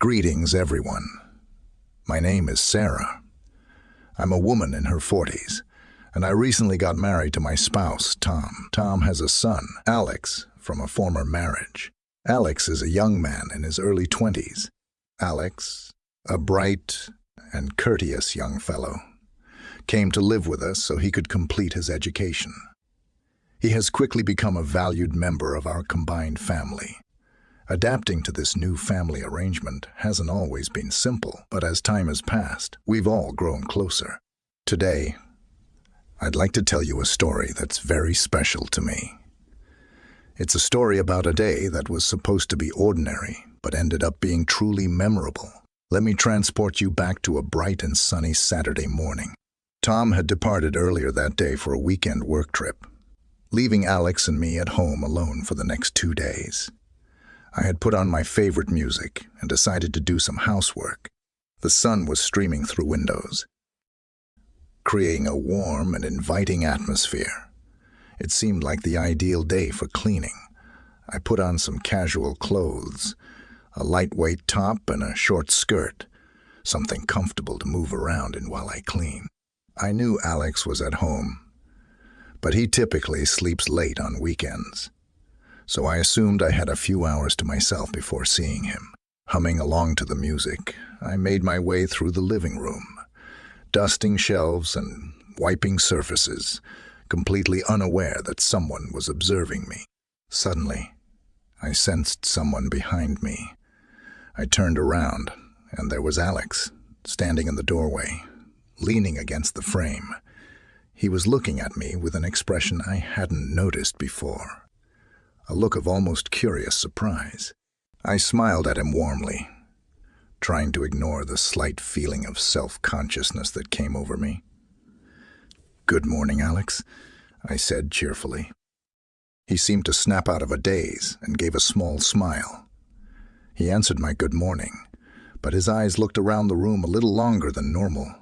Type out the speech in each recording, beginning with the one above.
Greetings, everyone. My name is Sarah. I'm a woman in her 40s, and I recently got married to my spouse, Tom. Tom has a son, Alex, from a former marriage. Alex is a young man in his early 20s. Alex, a bright and courteous young fellow, came to live with us so he could complete his education. He has quickly become a valued member of our combined family. Adapting to this new family arrangement hasn't always been simple, but as time has passed, we've all grown closer. Today, I'd like to tell you a story that's very special to me. It's a story about a day that was supposed to be ordinary, but ended up being truly memorable. Let me transport you back to a bright and sunny Saturday morning. Tom had departed earlier that day for a weekend work trip, leaving Alex and me at home alone for the next 2 days. I had put on my favorite music and decided to do some housework. The sun was streaming through windows, creating a warm and inviting atmosphere. It seemed like the ideal day for cleaning. I put on some casual clothes, a lightweight top and a short skirt, something comfortable to move around in while I clean. I knew Alex was at home, but he typically sleeps late on weekends, so I assumed I had a few hours to myself before seeing him. Humming along to the music, I made my way through the living room, dusting shelves and wiping surfaces, completely unaware that someone was observing me. Suddenly, I sensed someone behind me. I turned around, and there was Alex, standing in the doorway, leaning against the frame. He was looking at me with an expression I hadn't noticed before, a look of almost curious surprise. I smiled at him warmly, trying to ignore the slight feeling of self-consciousness that came over me. "Good morning, Alex," I said cheerfully. He seemed to snap out of a daze and gave a small smile. He answered my good morning, but his eyes looked around the room a little longer than normal.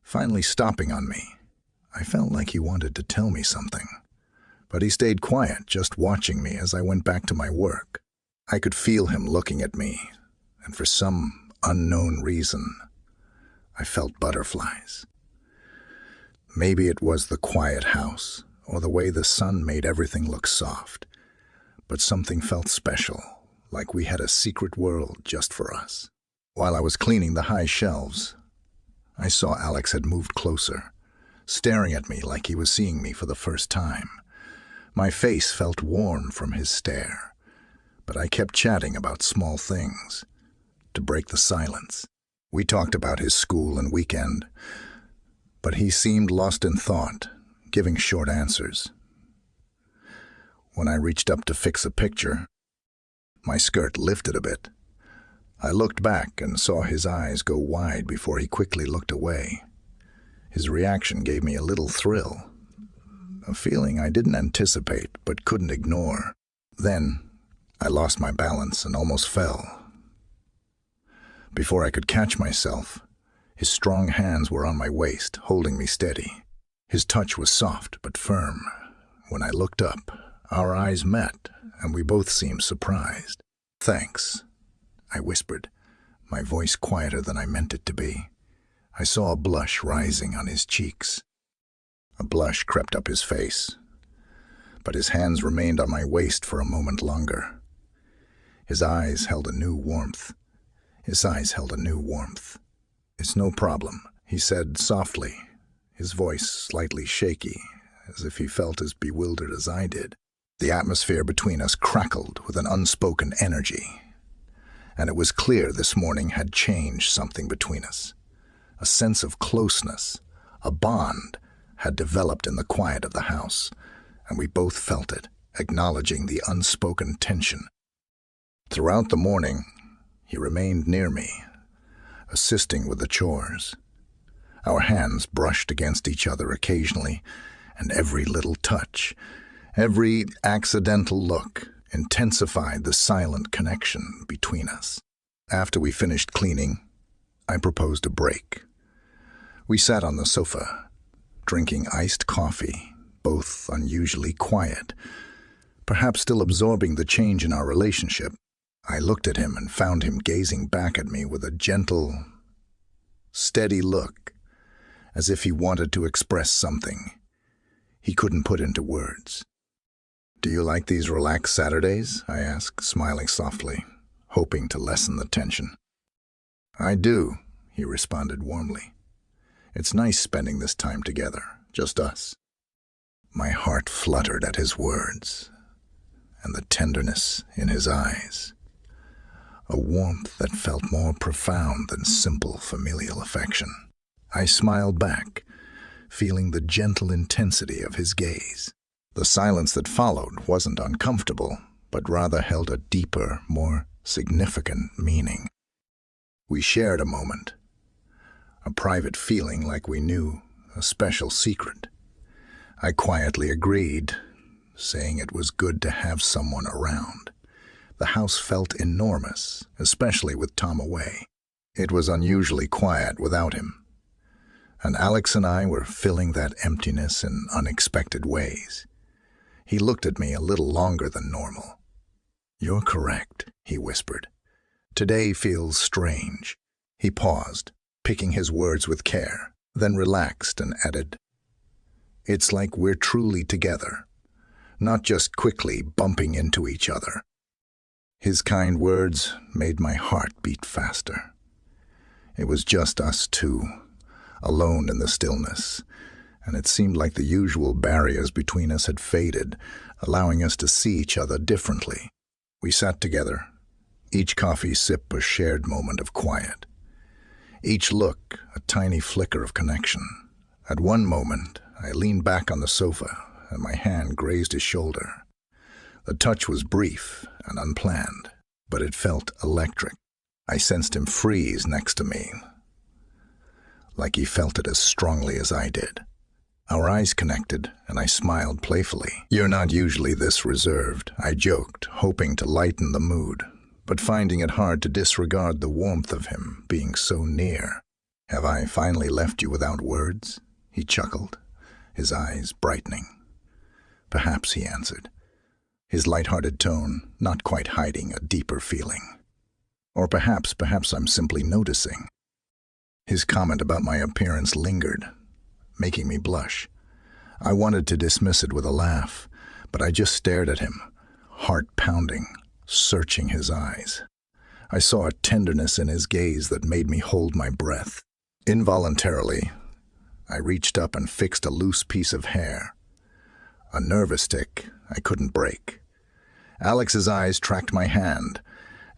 Finally stopping on me, I felt like he wanted to tell me something, but he stayed quiet, just watching me as I went back to my work. I could feel him looking at me, and for some unknown reason, I felt butterflies. Maybe it was the quiet house, or the way the sun made everything look soft, but something felt special, like we had a secret world just for us. While I was cleaning the high shelves, I saw Alex had moved closer, staring at me like he was seeing me for the first time. My face felt warm from his stare, but I kept chatting about small things to break the silence. We talked about his school and weekend, but he seemed lost in thought, giving short answers. When I reached up to fix a picture, my skirt lifted a bit. I looked back and saw his eyes go wide before he quickly looked away. His reaction gave me a little thrill, a feeling I didn't anticipate but couldn't ignore. Then I lost my balance and almost fell. Before I could catch myself, his strong hands were on my waist, holding me steady. His touch was soft but firm. When I looked up, our eyes met, and we both seemed surprised. "Thanks," I whispered, my voice quieter than I meant it to be. I saw a blush rising on his cheeks. A blush crept up his face, but his hands remained on my waist for a moment longer. His eyes held a new warmth. "It's no problem," he said softly, his voice slightly shaky, as if he felt as bewildered as I did. The atmosphere between us crackled with an unspoken energy, and it was clear this morning had changed something between us. A sense of closeness, a bond, had developed in the quiet of the house, and we both felt it, acknowledging the unspoken tension. Throughout the morning, he remained near me, assisting with the chores. Our hands brushed against each other occasionally, and every little touch, every accidental look, intensified the silent connection between us. After we finished cleaning, I proposed a break. We sat on the sofa, drinking iced coffee, both unusually quiet, perhaps still absorbing the change in our relationship. I looked at him and found him gazing back at me with a gentle, steady look, as if he wanted to express something he couldn't put into words. "Do you like these relaxed Saturdays?" I asked, smiling softly, hoping to lessen the tension. "I do," he responded warmly. "It's nice spending this time together, just us." My heart fluttered at his words and the tenderness in his eyes, a warmth that felt more profound than simple familial affection. I smiled back, feeling the gentle intensity of his gaze. The silence that followed wasn't uncomfortable, but rather held a deeper, more significant meaning. We shared a moment, a private feeling like we knew a special secret. I quietly agreed, saying it was good to have someone around. The house felt enormous, especially with Tom away. It was unusually quiet without him, and Alex and I were filling that emptiness in unexpected ways. He looked at me a little longer than normal. "You're correct," he whispered. "Today feels strange." He paused, picking his words with care, then relaxed and added, "It's like we're truly together, not just quickly bumping into each other." His kind words made my heart beat faster. It was just us two, alone in the stillness, and it seemed like the usual barriers between us had faded, allowing us to see each other differently. We sat together, each coffee sip a shared moment of quiet, each look a tiny flicker of connection. At one moment, I leaned back on the sofa, and my hand grazed his shoulder. The touch was brief and unplanned, but it felt electric. I sensed him freeze next to me, like he felt it as strongly as I did. Our eyes connected, and I smiled playfully. "You're not usually this reserved," I joked, hoping to lighten the mood, but finding it hard to disregard the warmth of him being so near. "Have I finally left you without words?" He chuckled, his eyes brightening. "Perhaps," he answered, his light-hearted tone not quite hiding a deeper feeling. "Or perhaps I'm simply noticing." His comment about my appearance lingered, making me blush. I wanted to dismiss it with a laugh, but I just stared at him, heart pounding, searching his eyes. I saw a tenderness in his gaze that made me hold my breath. Involuntarily, I reached up and fixed a loose piece of hair, a nervous tick I couldn't break. Alex's eyes tracked my hand,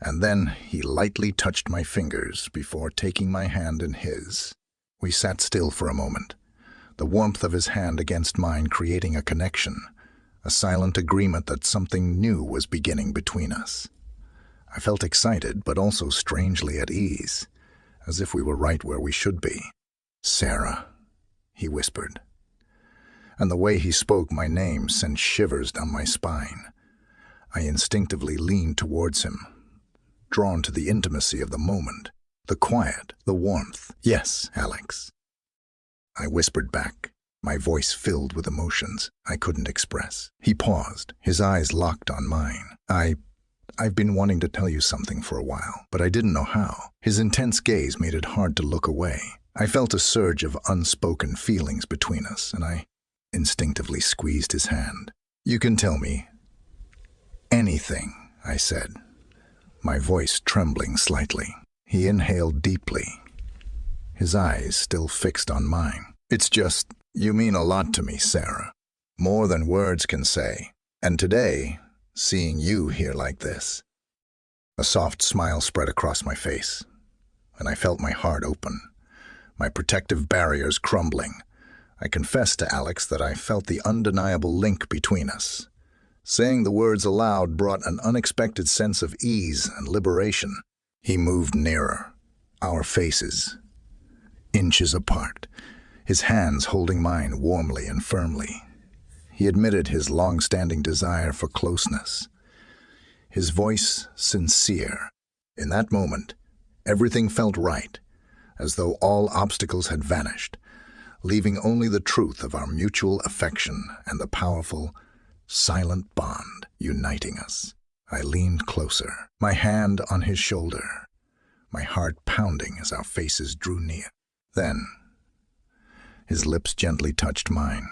and then he lightly touched my fingers before taking my hand in his. We sat still for a moment, the warmth of his hand against mine creating a connection, a silent agreement that something new was beginning between us. I felt excited, but also strangely at ease, as if we were right where we should be. "Sarah," he whispered, and the way he spoke my name sent shivers down my spine. I instinctively leaned towards him, drawn to the intimacy of the moment, the quiet, the warmth. "Yes, Alex," I whispered back, my voice filled with emotions I couldn't express. He paused, his eyes locked on mine. I've been wanting to tell you something for a while, but I didn't know how." His intense gaze made it hard to look away. I felt a surge of unspoken feelings between us, and I instinctively squeezed his hand. "You can tell me anything," I said, my voice trembling slightly. He inhaled deeply, his eyes still fixed on mine. "It's just, you mean a lot to me, Sarah. More than words can say. And today, seeing you here like this." A soft smile spread across my face, and I felt my heart open, my protective barriers crumbling. I confessed to Alex that I felt the undeniable link between us. Saying the words aloud brought an unexpected sense of ease and liberation. He moved nearer, our faces inches apart, his hands holding mine warmly and firmly. He admitted his long-standing desire for closeness, his voice sincere. In that moment, everything felt right, as though all obstacles had vanished, leaving only the truth of our mutual affection and the powerful, silent bond uniting us. I leaned closer, my hand on his shoulder, my heart pounding as our faces drew near. Then, his lips gently touched mine.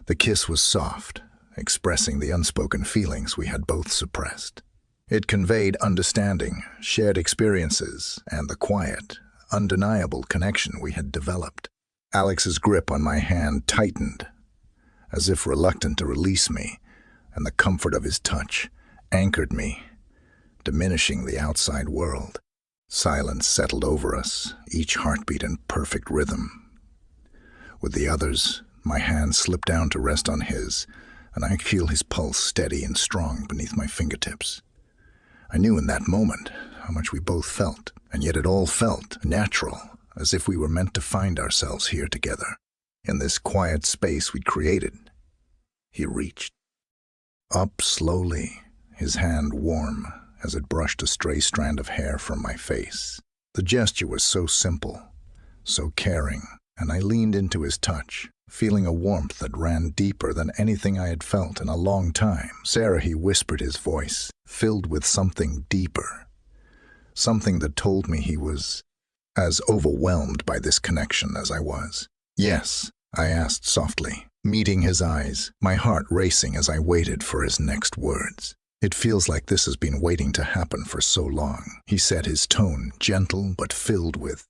The kiss was soft, expressing the unspoken feelings we had both suppressed. It conveyed understanding, shared experiences, and the quiet, undeniable connection we had developed. Alex's grip on my hand tightened, as if reluctant to release me, and the comfort of his touch anchored me, diminishing the outside world. Silence settled over us, each heartbeat in perfect rhythm. With the others, my hand slipped down to rest on his, and I could feel his pulse steady and strong beneath my fingertips. I knew in that moment how much we both felt, and yet it all felt natural, as if we were meant to find ourselves here together, in this quiet space we'd created. He reached up slowly, his hand warm as it brushed a stray strand of hair from my face. The gesture was so simple, so caring, and I leaned into his touch, feeling a warmth that ran deeper than anything I had felt in a long time. "Sarah," he whispered, his voice filled with something deeper, something that told me he was as overwhelmed by this connection as I was. "Yes," I asked softly, meeting his eyes, my heart racing as I waited for his next words. "It feels like this has been waiting to happen for so long," he said, his tone gentle but filled with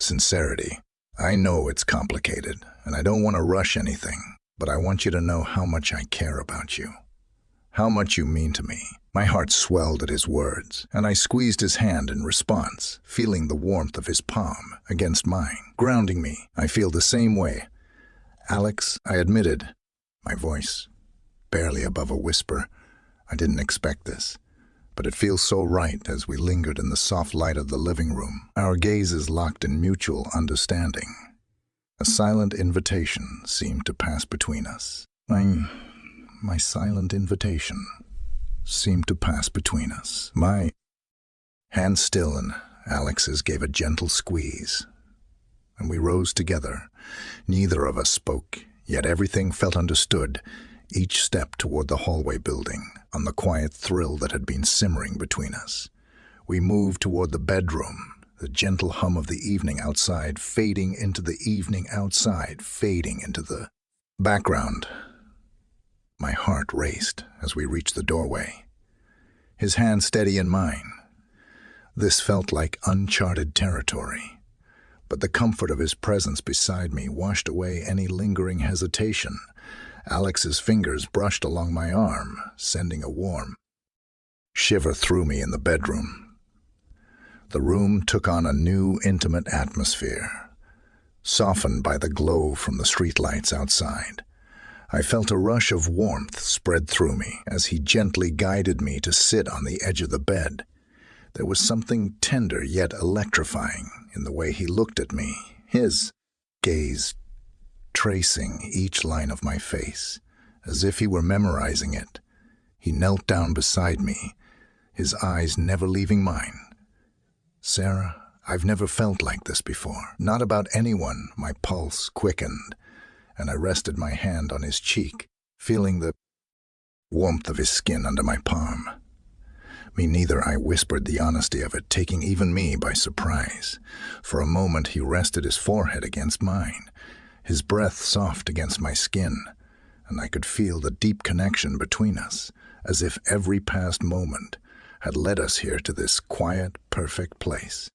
sincerity. "I know it's complicated, and I don't want to rush anything, but I want you to know how much I care about you, how much you mean to me." My heart swelled at his words, and I squeezed his hand in response, feeling the warmth of his palm against mine, grounding me. "I feel the same way, Alex," I admitted, my voice barely above a whisper. "I didn't expect this, but it feels so right." As we lingered in the soft light of the living room, our gazes locked in mutual understanding. A silent invitation seemed to pass between us. My silent invitation seemed to pass between us. My hand still in Alex's gave a gentle squeeze, and we rose together. Neither of us spoke, yet everything felt understood. Each step toward the hallway building, on the quiet thrill that had been simmering between us. We moved toward the bedroom, the gentle hum of the evening outside fading into the evening outside, fading into the background. My heart raced as we reached the doorway, his hand steady in mine. This felt like uncharted territory, but the comfort of his presence beside me washed away any lingering hesitation. Alex's fingers brushed along my arm, sending a warm shiver through me in the bedroom. The room took on a new, intimate atmosphere, softened by the glow from the streetlights outside. I felt a rush of warmth spread through me as he gently guided me to sit on the edge of the bed. There was something tender yet electrifying in the way he looked at me, his gaze tracing each line of my face, as if he were memorizing it. He knelt down beside me, his eyes never leaving mine. "Sarah, I've never felt like this before. Not about anyone." My pulse quickened, and I rested my hand on his cheek, feeling the warmth of his skin under my palm. "Me neither," I whispered, the honesty of it taking even me by surprise. For a moment he rested his forehead against mine, his breath soft against my skin, and I could feel the deep connection between us, as if every past moment had led us here to this quiet, perfect place.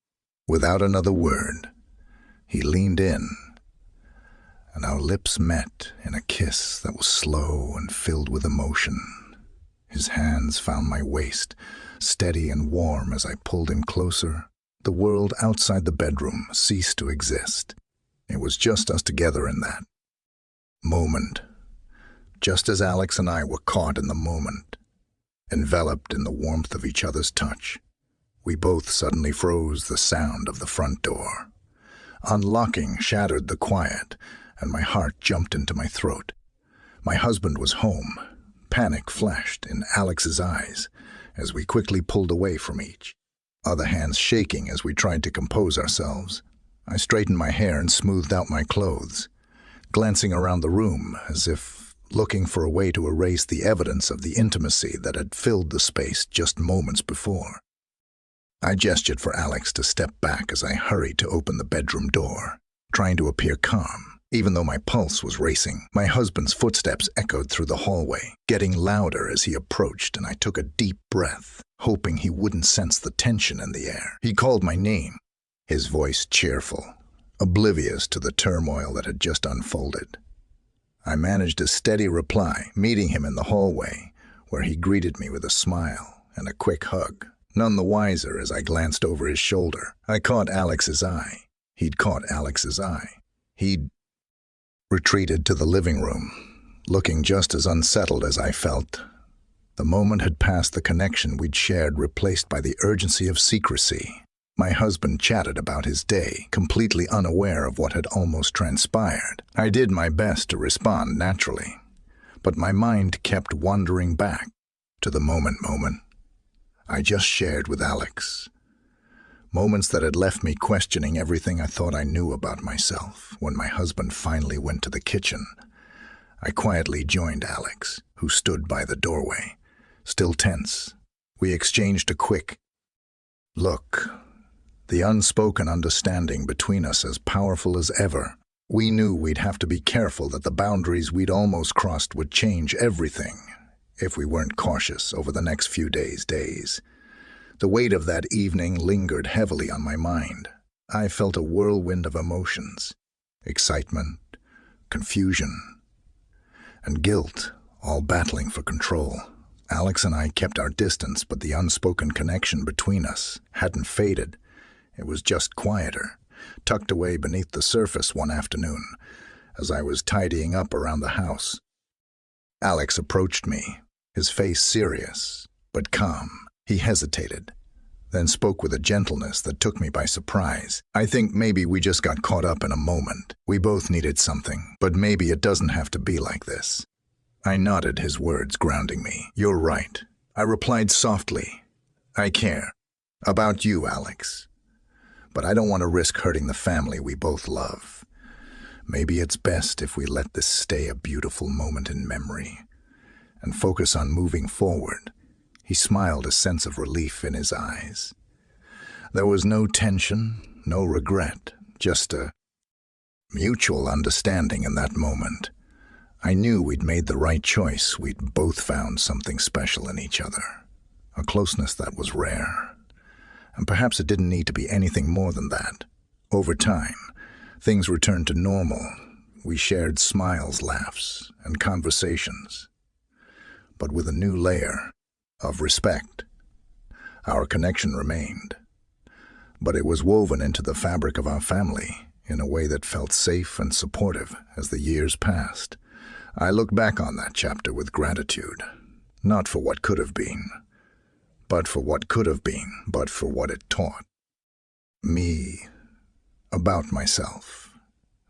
Without another word, he leaned in, and our lips met in a kiss that was slow and filled with emotion. His hands found my waist, steady and warm as I pulled him closer. The world outside the bedroom ceased to exist. It was just us together in that moment, just as Alex and I were caught in the moment, enveloped in the warmth of each other's touch. We both suddenly froze. The sound of the front door unlocking shattered the quiet, and my heart jumped into my throat. My husband was home. Panic flashed in Alex's eyes as we quickly pulled away from each, other hands shaking as we tried to compose ourselves. I straightened my hair and smoothed out my clothes, glancing around the room as if looking for a way to erase the evidence of the intimacy that had filled the space just moments before. I gestured for Alex to step back as I hurried to open the bedroom door, trying to appear calm, even though my pulse was racing. My husband's footsteps echoed through the hallway, getting louder as he approached, and I took a deep breath, hoping he wouldn't sense the tension in the air. He called my name, his voice cheerful, oblivious to the turmoil that had just unfolded. I managed a steady reply, meeting him in the hallway, where he greeted me with a smile and a quick hug. None the wiser as I glanced over his shoulder. I caught Alex's eye. He'd caught Alex's eye. He'd retreated to the living room, looking just as unsettled as I felt. The moment had passed the connection we'd shared, replaced by the urgency of secrecy. My husband chatted about his day, completely unaware of what had almost transpired. I did my best to respond naturally, but my mind kept wandering back to the moment I just shared with Alex. Moments that had left me questioning everything I thought I knew about myself. When my husband finally went to the kitchen, I quietly joined Alex, who stood by the doorway, still tense. We exchanged a quick look, the unspoken understanding between us as powerful as ever. We knew we'd have to be careful that the boundaries we'd almost crossed would change everything if we weren't cautious over the next few days. The weight of that evening lingered heavily on my mind. I felt a whirlwind of emotions, excitement, confusion, and guilt, all battling for control. Alex and I kept our distance, but the unspoken connection between us hadn't faded. It was just quieter, tucked away beneath the surface one afternoon, as I was tidying up around the house. Alex approached me, his face serious, but calm. He hesitated, then spoke with a gentleness that took me by surprise. I think maybe we just got caught up in a moment. We both needed something, but maybe it doesn't have to be like this. I nodded, his words grounding me. You're right. I replied softly. I care about you, Alex, but I don't want to risk hurting the family we both love. Maybe it's best if we let this stay a beautiful moment in memory and focus on moving forward. He smiled, a sense of relief in his eyes. There was no tension, no regret, just a mutual understanding in that moment. I knew we'd made the right choice. We'd both found something special in each other, a closeness that was rare. And perhaps it didn't need to be anything more than that. Over time, things returned to normal. We shared smiles, laughs, and conversations, but with a new layer of respect. Our connection remained, but it was woven into the fabric of our family in a way that felt safe and supportive as the years passed. I look back on that chapter with gratitude, not for what could have been, but for what could have been, but for what it taught me about myself,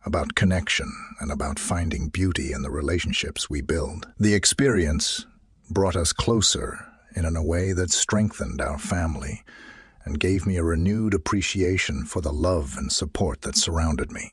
about connection, and about finding beauty in the relationships we build. The experience brought us closer in a way that strengthened our family and gave me a renewed appreciation for the love and support that surrounded me.